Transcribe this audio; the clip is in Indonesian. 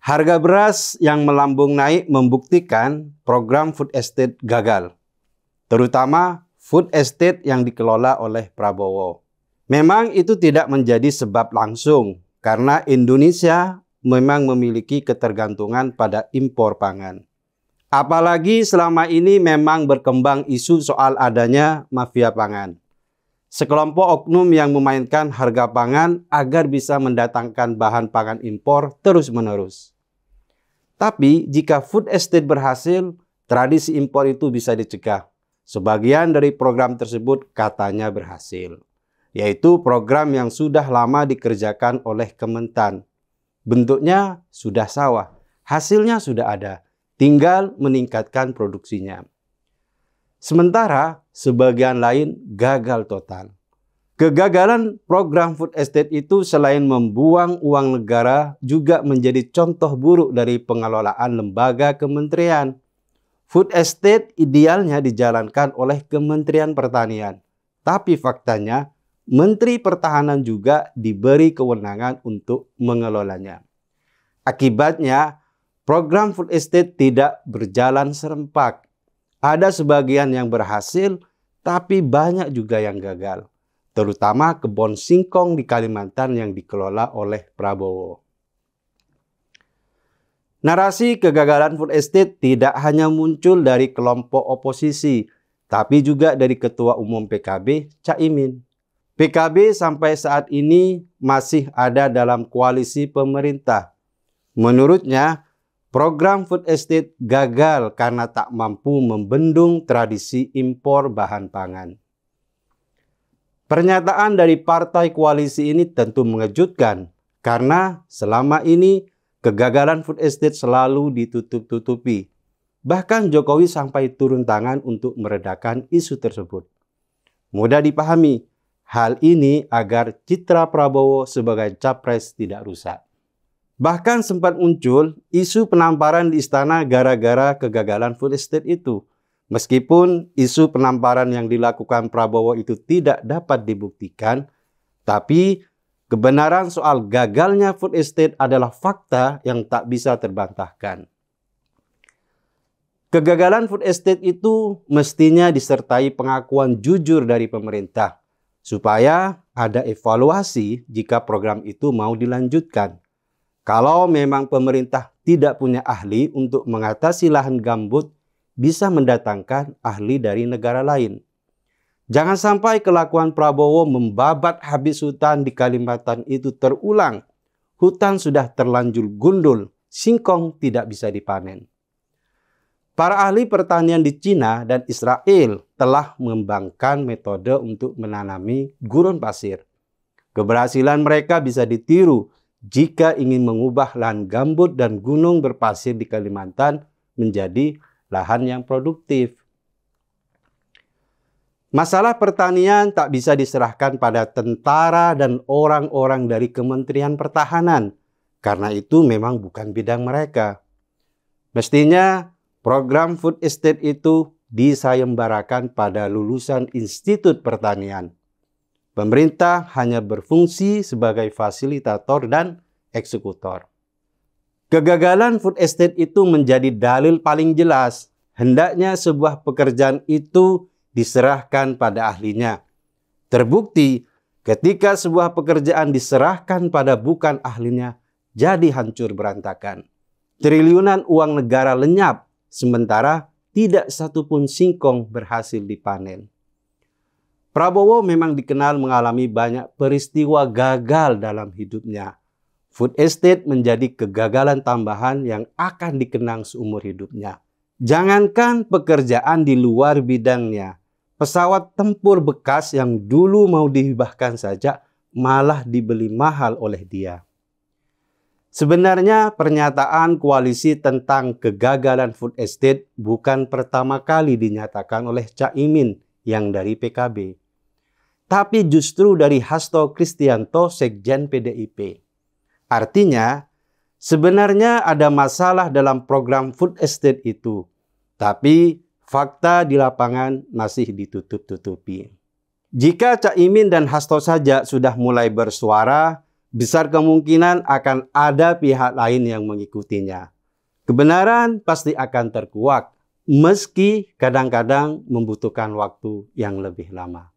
Harga beras yang melambung naik membuktikan program food estate gagal, terutama food estate yang dikelola oleh Prabowo. Memang itu tidak menjadi sebab langsung, karena Indonesia memang memiliki ketergantungan pada impor pangan. Apalagi selama ini memang berkembang isu soal adanya mafia pangan. Sekelompok oknum yang memainkan harga pangan agar bisa mendatangkan bahan pangan impor terus-menerus. Tapi jika food estate berhasil, tradisi impor itu bisa dicegah. Sebagian dari program tersebut katanya berhasil, yaitu program yang sudah lama dikerjakan oleh Kementan. Bentuknya sudah sawah, hasilnya sudah ada, tinggal meningkatkan produksinya. Sementara sebagian lain gagal total. Kegagalan program food estate itu selain membuang uang negara juga menjadi contoh buruk dari pengelolaan lembaga kementerian. Food estate idealnya dijalankan oleh Kementerian Pertanian. Tapi faktanya Menteri Pertahanan juga diberi kewenangan untuk mengelolanya. Akibatnya program food estate tidak berjalan serempak. Ada sebagian yang berhasil, tapi banyak juga yang gagal. Terutama kebun singkong di Kalimantan yang dikelola oleh Prabowo. Narasi kegagalan food estate tidak hanya muncul dari kelompok oposisi, tapi juga dari Ketua Umum PKB, Caimin. PKB sampai saat ini masih ada dalam koalisi pemerintah. Menurutnya, program food estate gagal karena tak mampu membendung tradisi impor bahan pangan. Pernyataan dari partai koalisi ini tentu mengejutkan karena selama ini kegagalan food estate selalu ditutup-tutupi. Bahkan Jokowi sampai turun tangan untuk meredakan isu tersebut. Mudah dipahami, hal ini agar citra Prabowo sebagai capres tidak rusak. Bahkan sempat muncul isu penamparan di istana gara-gara kegagalan food estate itu. Meskipun isu penamparan yang dilakukan Prabowo itu tidak dapat dibuktikan, tapi kebenaran soal gagalnya food estate adalah fakta yang tak bisa terbantahkan. Kegagalan food estate itu mestinya disertai pengakuan jujur dari pemerintah, supaya ada evaluasi jika program itu mau dilanjutkan. Kalau memang pemerintah tidak punya ahli untuk mengatasi lahan gambut, bisa mendatangkan ahli dari negara lain. Jangan sampai kelakuan Prabowo membabat habis hutan di Kalimantan itu terulang. Hutan sudah terlanjur gundul, singkong tidak bisa dipanen. Para ahli pertanian di Cina dan Israel telah mengembangkan metode untuk menanami gurun pasir. Keberhasilan mereka bisa ditiru jika ingin mengubah lahan gambut dan gunung berpasir di Kalimantan menjadi lahan yang produktif. Masalah pertanian tak bisa diserahkan pada tentara dan orang-orang dari Kementerian Pertahanan, karena itu memang bukan bidang mereka. Mestinya program food estate itu disayembarakan pada lulusan Institut Pertanian. Pemerintah hanya berfungsi sebagai fasilitator dan eksekutor. Kegagalan food estate itu menjadi dalil paling jelas. Hendaknya sebuah pekerjaan itu diserahkan pada ahlinya. Terbukti ketika sebuah pekerjaan diserahkan pada bukan ahlinya, jadi hancur berantakan. Triliunan uang negara lenyap, sementara tidak satupun singkong berhasil dipanen. Prabowo memang dikenal mengalami banyak peristiwa gagal dalam hidupnya. Food estate menjadi kegagalan tambahan yang akan dikenang seumur hidupnya. Jangankan pekerjaan di luar bidangnya, pesawat tempur bekas yang dulu mau dihibahkan saja malah dibeli mahal oleh dia. Sebenarnya pernyataan koalisi tentang kegagalan food estate bukan pertama kali dinyatakan oleh Caimin yang dari PKB. Tapi justru dari Hasto Kristianto, Sekjen PDIP. Artinya, sebenarnya ada masalah dalam program food estate itu, tapi fakta di lapangan masih ditutup-tutupi. Jika Caimin dan Hasto saja sudah mulai bersuara, besar kemungkinan akan ada pihak lain yang mengikutinya. Kebenaran pasti akan terkuak, meski kadang-kadang membutuhkan waktu yang lebih lama.